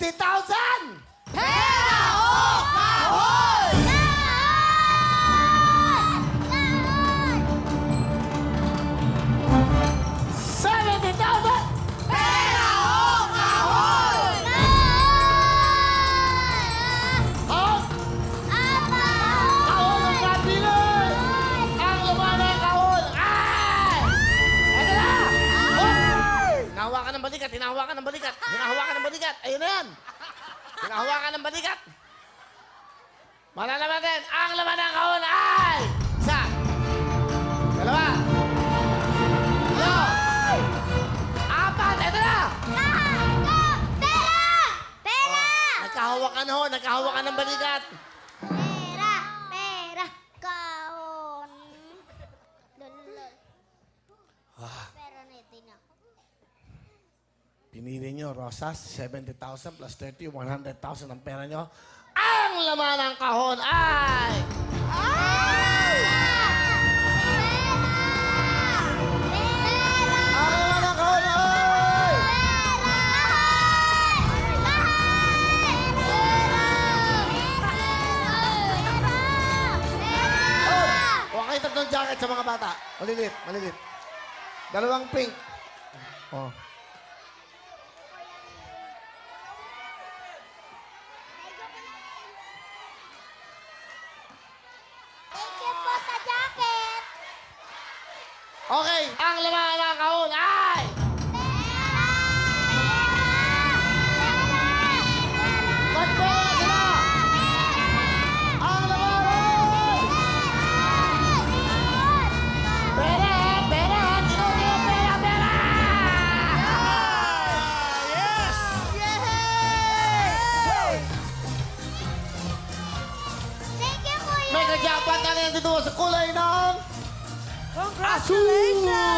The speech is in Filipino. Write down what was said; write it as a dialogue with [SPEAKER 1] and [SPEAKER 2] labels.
[SPEAKER 1] 50,000!
[SPEAKER 2] Pera o kahon!
[SPEAKER 1] $70,000!
[SPEAKER 2] Pera o kahon!
[SPEAKER 1] Kahon! Kahon ang nabili! Ang laman ng kahon ay... Eto na! Oh! Hinahawakan ng balikat, hinahawakan ng balikat, hinahawakan ng balikat. Ayun na yan! Hinahawakan ng balikat. Malalaman natin, ang laman ng kahon ay... Isa. Dalawa. Tatlo. Apat. Eto na! Nagkahawakan ho, nagkahawakan ng balikat.
[SPEAKER 3] Pera, kahon. Lulul. Pera na ito na.
[SPEAKER 1] Pinili nyo, Rosas, 70,000 plus 30, 100,000 ang pera nyo. Ang laman ng kahon ay... Ang laman ng kahon ay... Huwag kayo tatlong jacket sa mga bata. Malilit, malilit. Dalawang pink. Oh.
[SPEAKER 3] Thank you po sa jacket.
[SPEAKER 1] Okay, ang laman ng kahon ay... Ba't po sila? Ang laman ay... Pera, pera! Tino, pera, pera! Yes!
[SPEAKER 3] Thank you, Kuya.
[SPEAKER 1] May kajapat ka na dito sa kulay ng...
[SPEAKER 2] Congratulations!